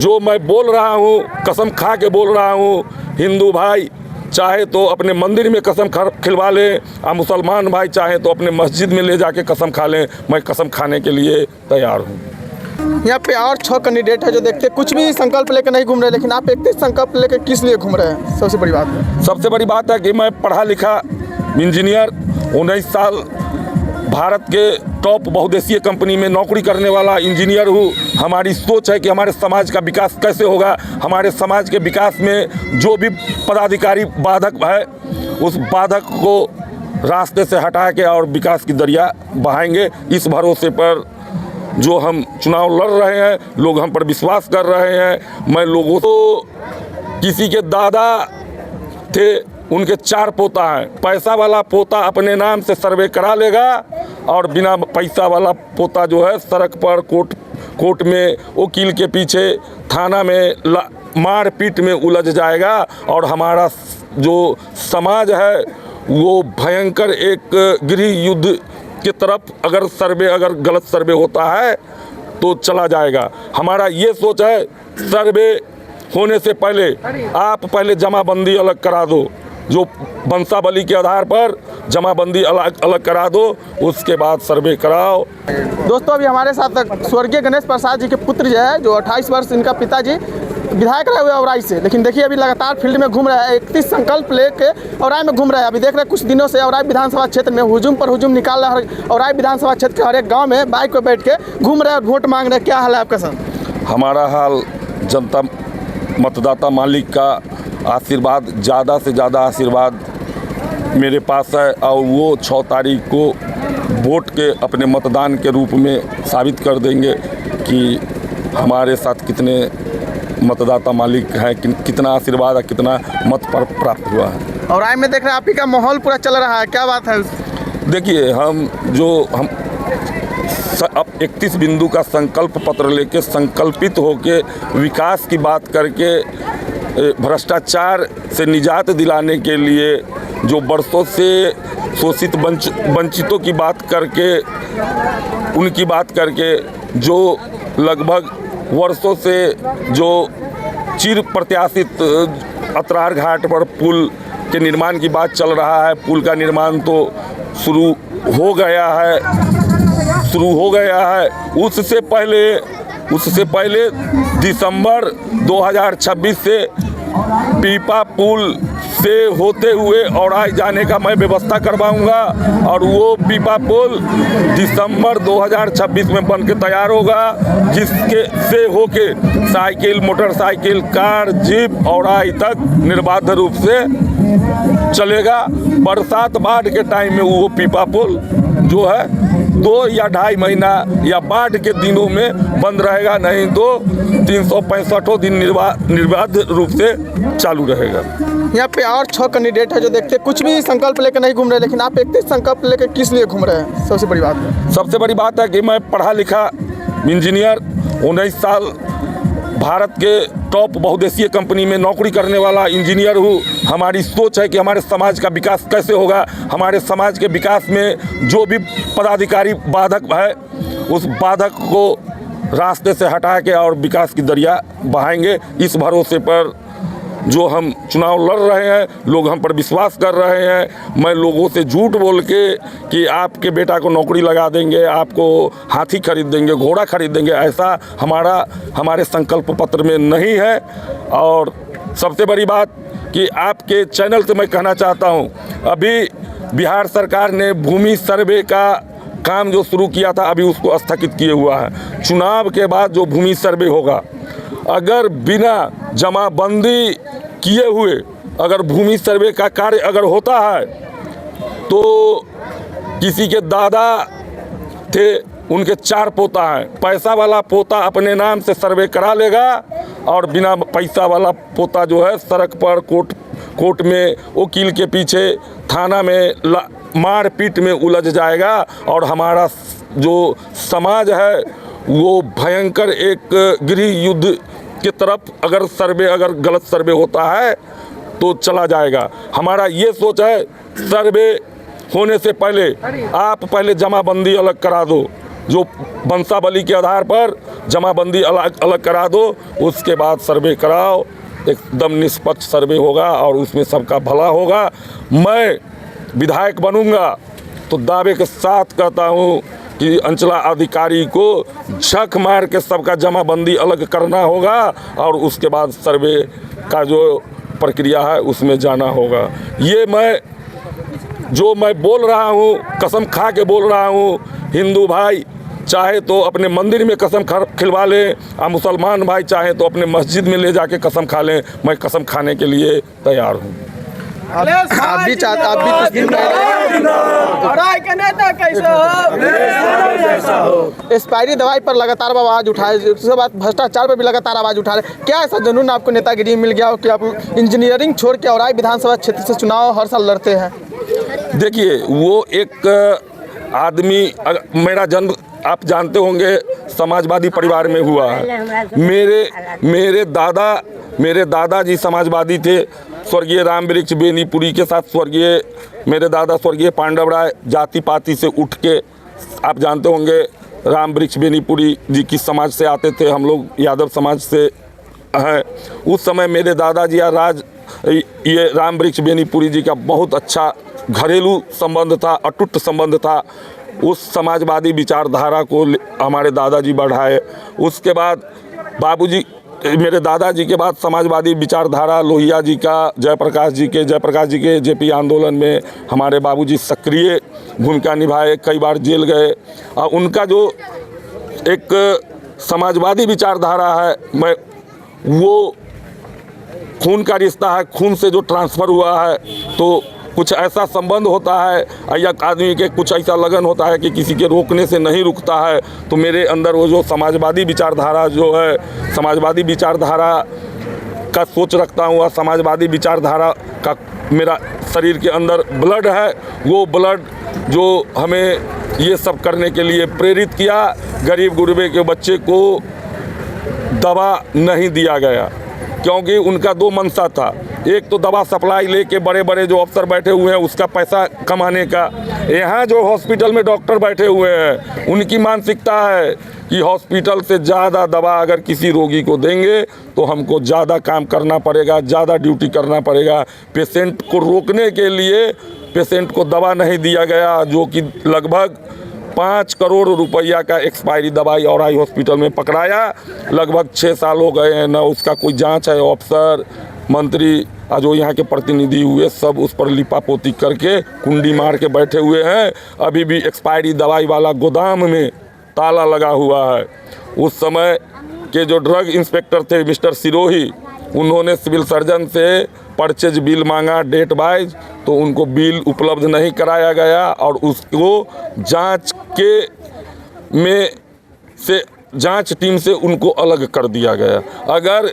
जो मैं बोल रहा हूँ कसम खा के बोल रहा हूँ, हिंदू भाई चाहे तो अपने मंदिर में कसम खिलवा लें और मुसलमान भाई चाहे तो अपने मस्जिद में ले जाके कसम खा लें। मैं कसम खाने के लिए तैयार हूँ। यहाँ पे और 6 कैंडिडेट है जो देखते कुछ भी संकल्प लेकर नहीं घूम रहे, लेकिन आप एक संकल्प लेकर किस लिए घूम रहे हैं? सबसे बड़ी बात है कि मैं पढ़ा लिखा इंजीनियर, 19 साल भारत के टॉप बहुदेशीय कंपनी में नौकरी करने वाला इंजीनियर हूँ। हमारी सोच है कि हमारे समाज का विकास कैसे होगा। हमारे समाज के विकास में जो भी पदाधिकारी बाधक है उस बाधक को रास्ते से हटा के और विकास की दरिया बहाएंगे। इस भरोसे पर जो हम चुनाव लड़ रहे हैं, लोग हम पर विश्वास कर रहे हैं। मैं लोगों को किसी के दादा थे, उनके 4 पोता हैं। पैसा वाला पोता अपने नाम से सर्वे करा लेगा और बिना पैसा वाला पोता जो है सड़क पर कोर्ट में वकील के पीछे थाना में मार पीट में उलझ जाएगा। और हमारा जो समाज है वो भयंकर एक गृह युद्ध की तरफ अगर गलत सर्वे होता है तो चला जाएगा। हमारा ये सोच है, सर्वे होने से पहले आप पहले जमाबंदी अलग करा दो, जो वंशावली के आधार पर जमाबंदी अलग करा दो, उसके बाद सर्वे कराओ। दोस्तों अभी हमारे साथ स्वर्गीय गणेश प्रसाद जी के पुत्र जो है, जो 28 वर्ष इनका पिताजी विधायक रहे हुए औराई से, लेकिन देखिए अभी लगातार फील्ड में घूम रहा है। 31 संकल्प लेके औराई में घूम रहा है। अभी देख रहे हैं कुछ दिनों से औराई विधानसभा क्षेत्र में हुजूम पर हुजूम निकाल रहा है। औराई विधानसभा क्षेत्र के हर एक गाँव में बाइक पर बैठ के घूम रहे हैं और वोट मांग रहे हैं। क्या हाल है आपका सर? हमारा हाल जनता मतदाता मालिक का आशीर्वाद, ज़्यादा से ज़्यादा आशीर्वाद मेरे पास है और वो 6 तारीख को वोट के अपने मतदान के रूप में साबित कर देंगे कि हमारे साथ कितने मतदाता मालिक हैं, कितना आशीर्वाद है, कितना मत पर प्राप्त हुआ है। और राय में देख रहे हैं आप ही का माहौल पूरा चल रहा है, क्या बात है? देखिए हम अब 31 बिंदु का संकल्प पत्र लेके संकल्पित होके विकास की बात करके भ्रष्टाचार से निजात दिलाने के लिए जो बरसों से शोषित वंचितों की बात करके उनकी बात करके जो लगभग वर्षों से जो चिर प्रत्याशित अतरार घाट पर पुल के निर्माण की बात चल रहा है। पुल का निर्माण तो शुरू हो गया है। उससे पहले दिसंबर 2026 से पीपा पुल से होते हुए औराई जाने का मैं व्यवस्था करवाऊंगा और वो पीपा पुल दिसंबर 2026 में बन के तैयार होगा, जिसके से होके cycle, motorcycle, car, jeep Aurai तक निर्बाध रूप से चलेगा। बरसात बाढ़ के टाइम में वो पीपा पुल जो है 2 या 2.5 महीना या बाढ़ के दिनों में बंद रहेगा, नहीं तो 365 दिन निर्बाध रूप से चालू रहेगा। यहाँ पे और 6 कैंडिडेट है जो देखते कुछ भी संकल्प लेकर नहीं घूम रहे, लेकिन आप एक संकल्प लेकर किस लिए घूम रहे हैं? सबसे बड़ी बात है कि मैं पढ़ा लिखा इंजीनियर, 19 साल भारत के टॉप बहुदेशीय कंपनी में नौकरी करने वाला इंजीनियर हूँ। हमारी सोच है कि हमारे समाज का विकास कैसे होगा। हमारे समाज के विकास में जो भी पदाधिकारी बाधक है उस बाधक को रास्ते से हटा के और विकास की दरिया बहाएंगे। इस भरोसे पर जो हम चुनाव लड़ रहे हैं, लोग हम पर विश्वास कर रहे हैं। मैं लोगों से झूठ बोल के कि आपके बेटा को नौकरी लगा देंगे, आपको हाथी खरीद देंगे, घोड़ा खरीद देंगे, ऐसा हमारे संकल्प पत्र में नहीं है। और सबसे बड़ी बात कि आपके चैनल से मैं कहना चाहता हूं, अभी बिहार सरकार ने भूमि सर्वे का काम जो शुरू किया था अभी उसको स्थगित किए हुआ है। चुनाव के बाद जो भूमि सर्वे होगा, अगर बिना जमाबंदी किए हुए अगर भूमि सर्वे का कार्य अगर होता है तो किसी के दादा थे, उनके 4 पोता हैं। पैसा वाला पोता अपने नाम से सर्वे करा लेगा और बिना पैसा वाला पोता जो है सड़क पर कोर्ट में वकील के पीछे थाना में मार पीट में उलझ जाएगा। और हमारा जो समाज है वो भयंकर एक गृह युद्ध की तरफ अगर गलत सर्वे होता है तो चला जाएगा। हमारा ये सोच है, सर्वे होने से पहले आप पहले जमाबंदी अलग करा दो, जो वंशावली के आधार पर जमाबंदी अलग अलग करा दो, उसके बाद सर्वे कराओ, एकदम निष्पक्ष सर्वे होगा और उसमें सबका भला होगा। मैं विधायक बनूंगा तो दावे के साथ कहता हूँ कि अंचला अधिकारी को झक मार के सबका जमाबंदी अलग करना होगा और उसके बाद सर्वे का जो प्रक्रिया है उसमें जाना होगा। ये मैं बोल रहा हूँ, कसम खा के बोल रहा हूँ। हिंदू भाई चाहे तो अपने मंदिर में कसम खिलवा लें और मुसलमान भाई चाहे तो अपने मस्जिद में ले जाके कसम खा लें, मैं कसम खाने के लिए तैयार हूँ। आप भी चाहते, आप भी कुछ दिन एक्सपायरी दवाई पर लगातार आवाज उठाए, उसके बाद भ्रष्टाचार पर भी लगातार आवाज उठा रहे। क्या ऐसा जुनून आपको नेतागिरी मिल गया हो कि आप इंजीनियरिंग छोड़ के औराई विधानसभा क्षेत्र से चुनाव हर साल लड़ते हैं? देखिए, वो एक आदमी, मेरा जन्म आप जानते होंगे समाजवादी परिवार में हुआ है। मेरे दादाजी समाजवादी थे। स्वर्गीय राम वृक्ष बेनीपुरी के साथ मेरे दादा स्वर्गीय पांडव राय जाति पाति से उठ के, आप जानते होंगे राम वृक्ष बेनीपुरी जी किस समाज से आते थे, हम लोग यादव समाज से हैं। उस समय मेरे दादाजी ये राम वृक्ष बेनीपुरी जी का बहुत अच्छा घरेलू संबंध था, अटूट संबंध था। उस समाजवादी विचारधारा को हमारे दादाजी बढ़ाए। उसके बाद मेरे दादाजी के बाद समाजवादी विचारधारा लोहिया जी का, जयप्रकाश जी के जेपी आंदोलन में हमारे बाबूजी सक्रिय भूमिका निभाए, कई बार जेल गए। और उनका जो एक समाजवादी विचारधारा है, वो खून का रिश्ता है, खून से जो ट्रांसफ़र हुआ है, तो कुछ ऐसा संबंध होता है, एक आदमी के कुछ ऐसा लगन होता है कि किसी के रोकने से नहीं रुकता है। तो मेरे अंदर वो जो समाजवादी विचारधारा जो है, समाजवादी विचारधारा का सोच रखता हूँ और समाजवादी विचारधारा का मेरा शरीर के अंदर ब्लड है। वो ब्लड जो हमें ये सब करने के लिए प्रेरित किया। गरीब गुरबे के बच्चे को दवा नहीं दिया गया क्योंकि उनका दो मंशा था। एक तो दवा सप्लाई लेके बड़े बड़े जो अफसर बैठे हुए हैं उसका पैसा कमाने का। यहाँ जो हॉस्पिटल में डॉक्टर बैठे हुए हैं उनकी मानसिकता है कि हॉस्पिटल से ज़्यादा दवा अगर किसी रोगी को देंगे तो हमको ज़्यादा काम करना पड़ेगा, ज़्यादा ड्यूटी करना पड़ेगा। पेशेंट को रोकने के लिए पेशेंट को दवा नहीं दिया गया, जो कि लगभग 5 करोड़ रुपया का एक्सपायरी दवाई औराई हॉस्पिटल में पकड़ाया। लगभग 6 साल हो गए हैं, ना उसका कोई जांच है। अफसर, मंत्री जो यहाँ के प्रतिनिधि हुए सब उस पर लिपापोती करके कुंडी मार के बैठे हुए हैं। अभी भी एक्सपायरी दवाई वाला गोदाम में ताला लगा हुआ है। उस समय के जो ड्रग इंस्पेक्टर थे मिस्टर सिरोही, उन्होंने सिविल सर्जन से परचेज बिल मांगा डेट वाइज, तो उनको बिल उपलब्ध नहीं कराया गया और उसको जांच टीम से उनको अलग कर दिया गया। अगर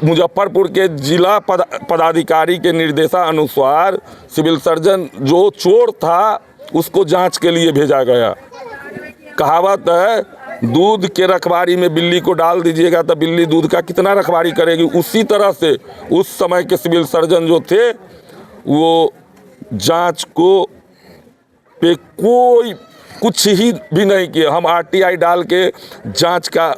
मुजफ्फरपुर के जिला पदाधिकारी के निर्देशानुसार सिविल सर्जन जो चोर था उसको जांच के लिए भेजा गया। कहावत है, दूध के रखवारी में बिल्ली को डाल दीजिएगा तो बिल्ली दूध का कितना रखवारी करेगी। उसी तरह से उस समय के सिविल सर्जन जो थे वो जांच को पे कोई कुछ ही भी नहीं किया। हम आरटीआई डाल के जांच का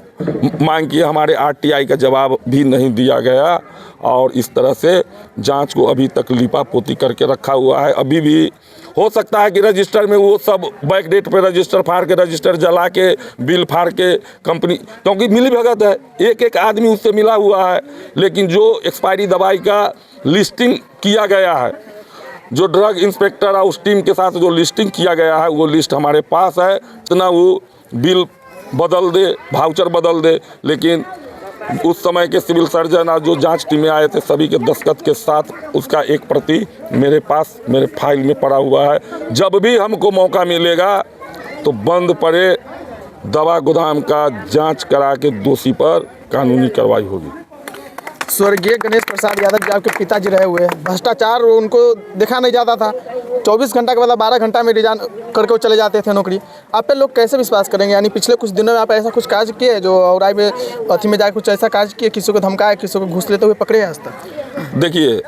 मांग किए, हमारे आरटीआई का जवाब भी नहीं दिया गया और इस तरह से जांच को अभी तक लिपापोती करके रखा हुआ है। अभी भी हो सकता है कि रजिस्टर में वो सब बैक डेट पे रजिस्टर फाड़ के, रजिस्टर जला के, बिल फाड़ के कंपनी, क्योंकि मिली भगत है, एक आदमी उससे मिला हुआ है। लेकिन जो एक्सपायरी दवाई का लिस्टिंग किया गया है, जो ड्रग इंस्पेक्टर और उस टीम के साथ जो लिस्टिंग किया गया है, वो लिस्ट हमारे पास है। इतना वो बिल बदल दे, वाउचर बदल दे, लेकिन उस समय के सिविल सर्जन और जो जांच टीमें आए थे सभी के दस्तखत के साथ उसका एक प्रति मेरे पास मेरे फाइल में पड़ा हुआ है। जब भी हमको मौका मिलेगा तो बंद पड़े दवा गोदाम का जांच करा के दोषी पर कानूनी कार्रवाई होगी। स्वर्गीय गणेश प्रसाद यादव जी आपके पिताजी रहे हुए हैं। भ्रष्टाचार उनको देखा नहीं जाता था। 24 घंटा के बाद 12 घंटा में रिजाइन करके वो चले जाते थे नौकरी। आप पे लोग कैसे विश्वास करेंगे? यानी पिछले कुछ दिनों में आप ऐसा कुछ कार्य किए जो औराई में अथी में जाकर कुछ ऐसा कार्य किए, किसी को धमकाया, किसी को घूस लेते हुए पकड़े आज तक? देखिए,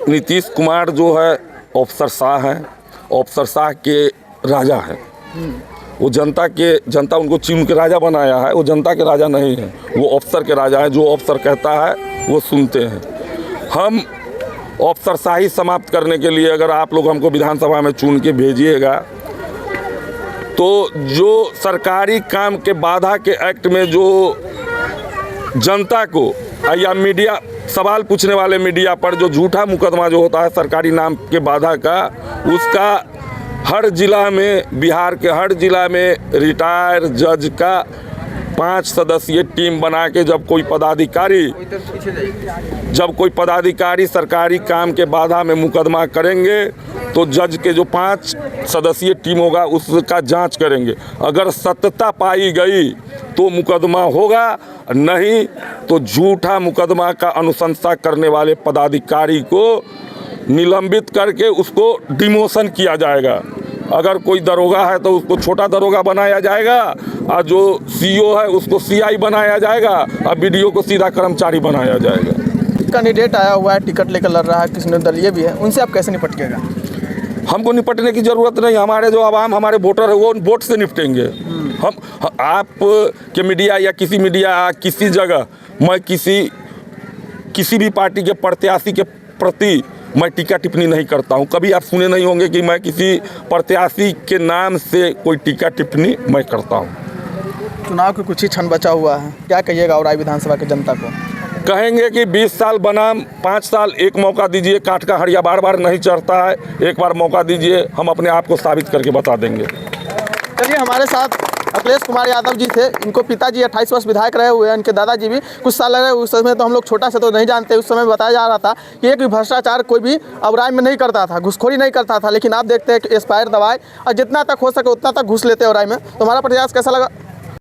नीतीश कुमार जो है अफसर शाह हैं, अफसर शाह के राजा हैं। वो जनता उनको चुन के राजा बनाया है, वो जनता के राजा नहीं है, वो अफसर के राजा है। जो अफसर कहता है वो सुनते हैं। हम अफसरशाही समाप्त करने के लिए अगर आप लोग हमको विधानसभा में चुन के भेजिएगा तो जो सरकारी काम के बाधा के एक्ट में जो जनता को या मीडिया सवाल पूछने वाले मीडिया पर जो झूठा मुकदमा जो होता है सरकारी नाम के बाधा का, उसका हर जिला में, बिहार के हर जिला में रिटायर जज का 5 सदस्यीय टीम बना के जब कोई पदाधिकारी सरकारी काम के बाधा में मुकदमा करेंगे तो जज के जो 5 सदस्यीय टीम होगा उसका जांच करेंगे। अगर सत्यता पाई गई तो मुकदमा होगा, नहीं तो झूठा मुकदमा का अनुशंसा करने वाले पदाधिकारी को निलंबित करके उसको डिमोशन किया जाएगा। अगर कोई दरोगा है तो उसको छोटा दरोगा बनाया जाएगा, और जो सीईओ है उसको सीआई बनाया जाएगा, और बीडीओ को सीधा कर्मचारी बनाया जाएगा। कैंडिडेट आया हुआ है, टिकट लेकर लड़ रहा है, किसी निर्दलीय भी है, उनसे आप कैसे निपटिएगा? हमको निपटने की ज़रूरत नहीं। हमारे जो आवाम, हमारे वोटर है, वो वोट से निपटेंगे। हम आप के मीडिया या किसी जगह मैं किसी भी पार्टी के प्रत्याशी के प्रति मैं टीका टिप्पणी नहीं करता हूं। कभी आप सुने नहीं होंगे कि मैं किसी प्रत्याशी के नाम से कोई टीका टिप्पणी मैं करता हूं। चुनाव के कुछ ही क्षण बचा हुआ है, क्या कहिएगा औराई विधानसभा की जनता को? कहेंगे कि 20 साल बनाम 5 साल, एक मौका दीजिए। काट का हड़िया बार बार नहीं चढ़ता है, एक बार मौका दीजिए, हम अपने आप को साबित करके बता देंगे। चलिए, हमारे साथ अखिलेश कुमार यादव जी थे। इनको पिताजी 28 वर्ष विधायक रहे हुए हैं, इनके दादाजी भी कुछ साल रहे। उस समय तो हम लोग छोटा से तो नहीं जानते, उस समय बताया जा रहा था कि एक भी भ्रष्टाचार कोई भी औराई में नहीं करता था, घुसखोरी नहीं करता था। लेकिन आप देखते हैं कि एक्सपायर दवाई और जितना तक हो सके उतना तक घुस लेते हैं औराई में। तो हमारा प्रयास कैसा लगा?